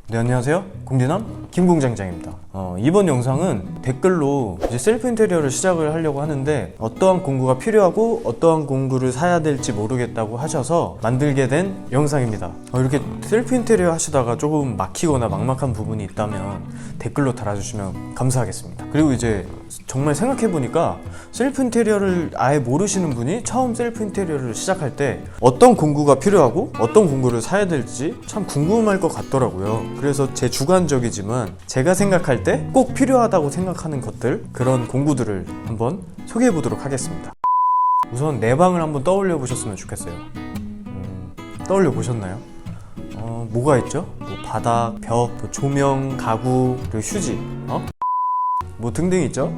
네, 안녕하세요. 공대남 김공장장입니다. 이번 영상은 댓글로 이제 셀프 인테리어를 시작을 하려고 하는데 어떠한 공구가 필요하고 어떠한 공구를 사야 될지 모르겠다고 하셔서 만들게 된 영상입니다. 이렇게 셀프 인테리어 하시다가 조금 막히거나 막막한 부분이 있다면 댓글로 달아주시면 감사하겠습니다. 그리고 이제 정말 생각해보니까 셀프 인테리어를 아예 모르시는 분이 처음 셀프 인테리어를 시작할 때 어떤 공구가 필요하고 어떤 공구를 사야 될지 참 궁금할 것 같더라고요. 그래서 제 주관적이지만 제가 생각할 때 꼭 필요하다고 생각하는 것들, 그런 공구들을 한번 소개해 보도록 하겠습니다. 우선 내 방을 한번 떠올려 보셨으면 좋겠어요. 떠올려 보셨나요? 뭐가 있죠? 뭐 바닥, 벽, 뭐 조명, 가구, 그리고 휴지, 뭐 등등 있죠.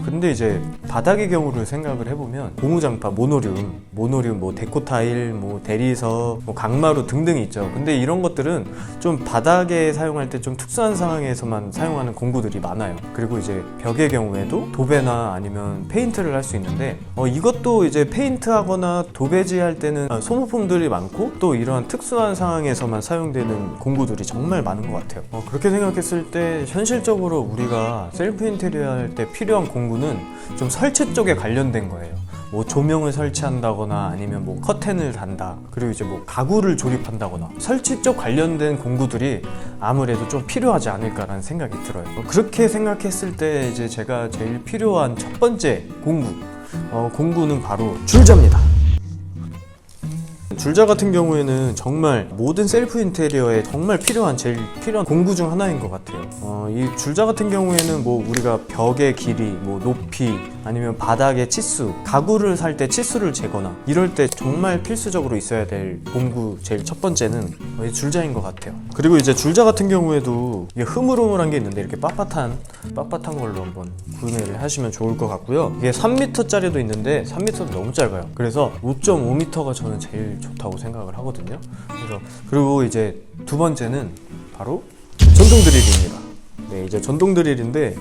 근데 이제 바닥의 경우를 생각을 해보면 고무장파, 모노륨, 뭐 데코 타일, 뭐 대리석, 뭐 강마루 등등 있죠. 근데 이런 것들은 좀 바닥에 사용할 때 좀 특수한 상황에서만 사용하는 공구들이 많아요. 그리고 이제 벽의 경우에도 도배나 아니면 페인트를 할 수 있는데 이것도 이제 페인트하거나 도배지 할 때는 소모품들이 많고 또 이러한 특수한 상황에서만 사용되는 공구들이 정말 많은 것 같아요. 그렇게 생각했을 때 현실적으로 우리가 셀프 인테리어 할 때 필요한 공구는 좀 설치 쪽에 관련된 거예요. 뭐 조명을 설치한다거나 아니면 뭐 커튼을 단다, 그리고 이제 뭐 가구를 조립한다거나 설치 쪽 관련된 공구들이 아무래도 좀 필요하지 않을까라는 생각이 들어요. 그렇게 생각했을 때 이제 제가 제일 필요한 첫 번째 공구는 바로 줄자입니다. 줄자 같은 경우에는 정말 모든 셀프 인테리어에 정말 제일 필요한 공구 중 하나인 것 같아요. 이 줄자 같은 경우에는 뭐 우리가 벽의 길이, 뭐 높이, 아니면 바닥의 치수, 가구를 살 때 치수를 재거나 이럴 때 정말 필수적으로 있어야 될 공구 제일 첫 번째는 이 줄자인 것 같아요. 그리고 이제 줄자 같은 경우에도 이게 흐물흐물한 게 있는데 이렇게 빳빳한 걸로 한번 구매를 하시면 좋을 것 같고요. 이게 3m짜리도 있는데 3m도 너무 짧아요. 그래서 5.5m가 저는 제일 좋다고 생각을 하거든요. 그리고 이제 두 번째는 바로 전동 드릴입니다. 네, 이제 전동 드릴인데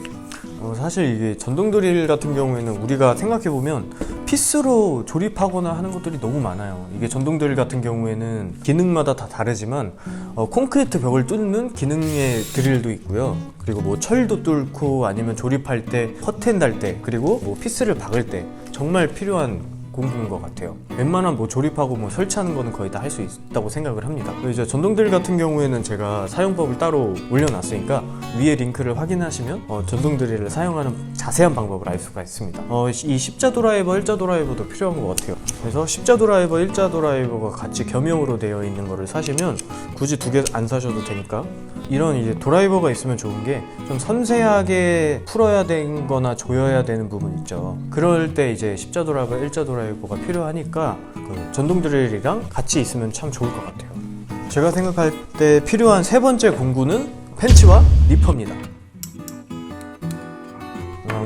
사실 이게 전동 드릴 같은 경우에는 우리가 생각해보면 피스로 조립하거나 하는 것들이 너무 많아요. 이게 전동 드릴 같은 경우에는 기능마다 다 다르지만 콘크리트 벽을 뚫는 기능의 드릴도 있고요. 그리고 뭐 철도 뚫고 아니면 조립할 때 커튼 달 때, 그리고 뭐 피스를 박을 때 정말 필요한 공구인 것 같아요. 웬만한 뭐 조립하고 뭐 설치하는 거는 거의 다 할 수 있다고 생각을 합니다. 이제 전동 드릴 같은 경우에는 제가 사용법을 따로 올려놨으니까 위에 링크를 확인하시면 전동 드릴을 사용하는 자세한 방법을 알 수가 있습니다. 이 십자 드라이버, 일자 드라이버도 필요한 것 같아요. 그래서 십자 드라이버, 일자 드라이버가 같이 겸용으로 되어 있는 거를 사시면 굳이 두 개 안 사셔도 되니까, 이런 이제 드라이버가 있으면 좋은 게 좀 섬세하게 풀어야 되는 거나 조여야 되는 부분 있죠. 그럴 때 이제 십자 드라이버, 일자 드라이버가 필요하니까 그 전동 드릴이랑 같이 있으면 참 좋을 것 같아요. 제가 생각할 때 필요한 세 번째 공구는 펜치와 니퍼입니다.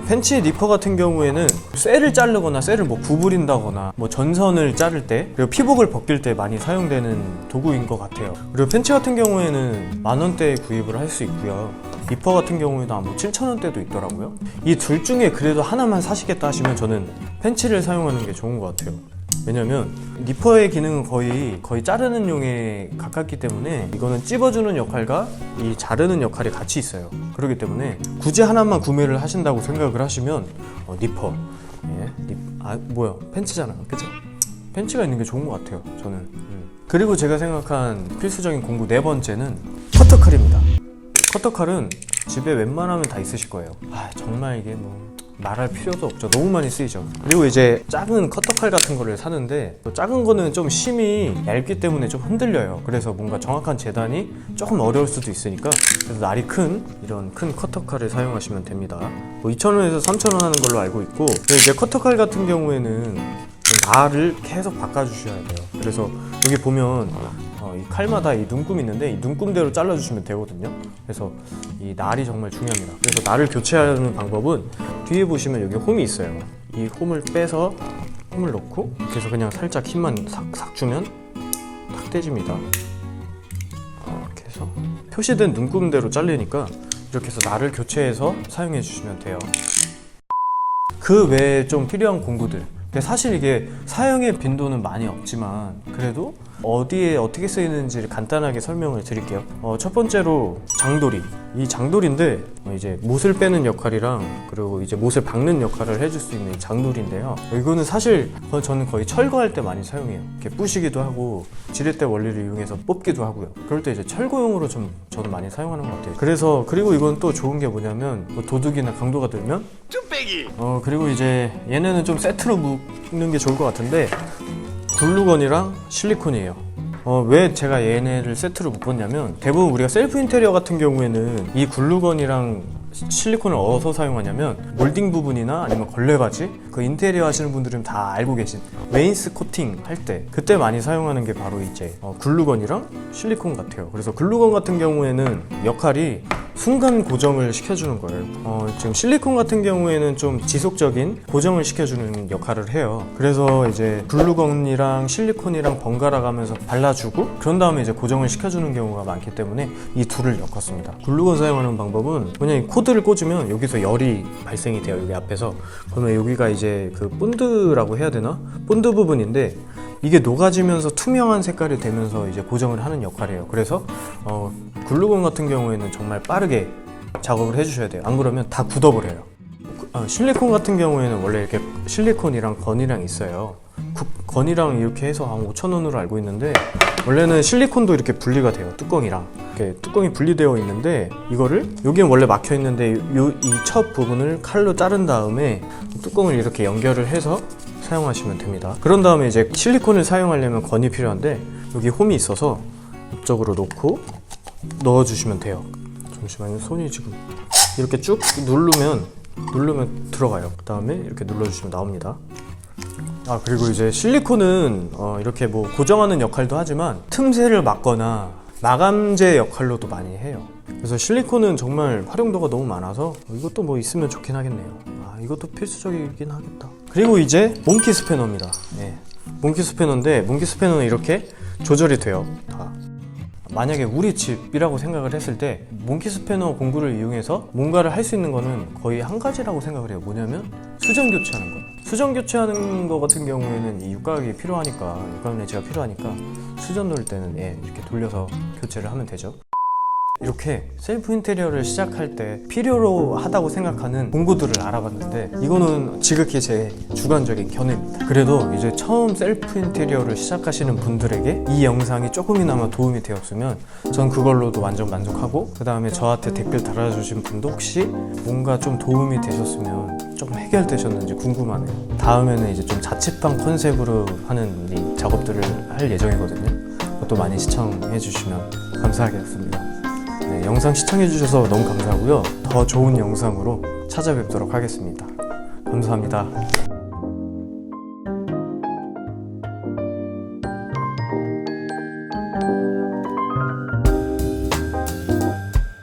펜치 니퍼 같은 경우에는 쇠를 자르거나 쇠를 뭐 구부린다거나 뭐 전선을 자를 때, 그리고 피복을 벗길 때 많이 사용되는 도구인 것 같아요. 그리고 펜치 같은 경우에는 10,000원대에 구입을 할 수 있고요. 니퍼 같은 경우에는 뭐 7,000원대도 있더라고요. 이 둘 중에 그래도 하나만 사시겠다 하시면 저는 펜치를 사용하는 게 좋은 것 같아요. 왜냐면 니퍼의 기능은 거의 자르는 용에 가깝기 때문에 이거는 찝어주는 역할과 이 자르는 역할이 같이 있어요. 그렇기 때문에 굳이 하나만 구매를 하신다고 생각을 하시면 니퍼, 펜치잖아요, 그쵸? 펜치가 있는 게 좋은 것 같아요, 저는. 그리고 제가 생각한 필수적인 공구 네 번째는 커터칼입니다. 커터칼은 집에 웬만하면 다 있으실 거예요. 정말 이게 뭐 말할 필요도 없죠. 너무 많이 쓰이죠. 그리고 이제 작은 커터칼 같은 거를 사는데, 또 작은 거는 좀 심이 얇기 때문에 좀 흔들려요. 그래서 뭔가 정확한 재단이 조금 어려울 수도 있으니까, 그래서 날이 이런 큰 커터칼을 사용하시면 됩니다. 뭐 2,000원에서 3,000원 하는 걸로 알고 있고, 이제 커터칼 같은 경우에는 날을 계속 바꿔주셔야 돼요. 그래서 여기 보면 이 칼마다 이 눈금이 있는데 이 눈금대로 잘라주시면 되거든요. 그래서 이 날이 정말 중요합니다. 그래서 날을 교체하는 방법은 뒤에 보시면 여기 홈이 있어요. 이 홈을 빼서 홈을 넣고 이렇게 해서 그냥 살짝 힘만 싹 주면 탁 떼집니다. 이렇게 해서 표시된 눈금대로 잘리니까 이렇게 해서 날을 교체해서 사용해 주시면 돼요. 그 외에 좀 필요한 공구들, 사실 이게 사용의 빈도는 많이 없지만 그래도 어디에 어떻게 쓰이는지를 간단하게 설명을 드릴게요. 첫 번째로 장도리. 이 장도리인데 이제 못을 빼는 역할이랑 그리고 이제 못을 박는 역할을 해줄 수 있는 장도리인데요. 이거는 사실 저는 거의 철거할 때 많이 사용해요. 이렇게 부시기도 하고 지렛대 원리를 이용해서 뽑기도 하고요. 그럴 때 이제 철거용으로 좀 저는 많이 사용하는 것 같아요. 그래서 그리고 이건 또 좋은 게 뭐냐면 뭐 도둑이나 강도가 들면 쭈빼기. 그리고 이제 얘네는 좀 세트로 묶는 게 좋을 것 같은데 글루건이랑 실리콘이에요. 왜 제가 얘네를 세트로 묶었냐면 대부분 우리가 셀프 인테리어 같은 경우에는 이 글루건이랑 실리콘을 어디서 사용하냐면 몰딩 부분이나 아니면 걸레바지 그 인테리어 하시는 분들은 다 알고 계신 웨인스 코팅 할 때 그때 많이 사용하는 게 바로 이제 글루건이랑 실리콘 같아요. 그래서 글루건 같은 경우에는 역할이 순간 고정을 시켜주는 거예요. 지금 실리콘 같은 경우에는 좀 지속적인 고정을 시켜주는 역할을 해요. 그래서 이제 글루건이랑 실리콘이랑 번갈아 가면서 발라주고 그런 다음에 이제 고정을 시켜주는 경우가 많기 때문에 이 둘을 엮었습니다. 글루건 사용하는 방법은 그냥 코드를 꽂으면 여기서 열이 발생이 돼요. 여기 앞에서. 그러면 여기가 이제 그 본드라고 해야 되나? 본드 부분인데 이게 녹아지면서 투명한 색깔이 되면서 이제 고정을 하는 역할이에요. 그래서 글루건 같은 경우에는 정말 빠르게 작업을 해주셔야 돼요. 안 그러면 다 굳어버려요. 실리콘 같은 경우에는 원래 이렇게 실리콘이랑 건이랑 있어요. 건이랑 이렇게 해서 한 5,000원으로 알고 있는데 원래는 실리콘도 이렇게 분리가 돼요. 뚜껑이랑 이렇게 뚜껑이 분리되어 있는데 이거를 여기는 원래 막혀 있는데 이 첫 부분을 칼로 자른 다음에 뚜껑을 이렇게 연결을 해서 사용하시면 됩니다. 그런 다음에 이제 실리콘을 사용하려면 건이 필요한데 여기 홈이 있어서 이쪽으로 놓고 넣어주시면 돼요. 잠시만요. 손이 지금 이렇게 쭉 누르면 들어가요. 그 다음에 이렇게 눌러주시면 나옵니다. 그리고 이제 실리콘은 이렇게 뭐 고정하는 역할도 하지만 틈새를 막거나 마감재 역할로도 많이 해요. 그래서 실리콘은 정말 활용도가 너무 많아서 이것도 뭐 있으면 좋긴 하겠네요. 이것도 필수적이긴 하겠다. 그리고 이제 몽키 스패너입니다. 몽키 스패너인데 몽키 스패너는 이렇게 조절이 돼요. 다. 만약에 우리 집이라고 생각을 했을 때 몽키 스패너 공구를 이용해서 뭔가를 할 수 있는 거는 거의 한 가지라고 생각을 해요. 뭐냐면 수전 교체하는 거. 수전 교체하는 거 같은 경우에는 이 육각이 필요하니까 육각 내지가 필요하니까 수전 돌릴 때는 이렇게 돌려서 교체를 하면 되죠. 이렇게 셀프 인테리어를 시작할 때 필요로 하다고 생각하는 공구들을 알아봤는데 이거는 지극히 제 주관적인 견해입니다. 그래도 이제 처음 셀프 인테리어를 시작하시는 분들에게 이 영상이 조금이나마 도움이 되었으면 전 그걸로도 완전 만족하고 그 다음에 저한테 댓글 달아주신 분도 혹시 뭔가 좀 도움이 되셨으면 좀 해결되셨는지 궁금하네요. 다음에는 이제 좀 자취방 컨셉으로 하는 이 작업들을 할 예정이거든요. 그것도 많이 시청해 주시면 감사하겠습니다. 영상 시청해주셔서 너무 감사하고요. 더 좋은 영상으로 찾아뵙도록 하겠습니다. 감사합니다.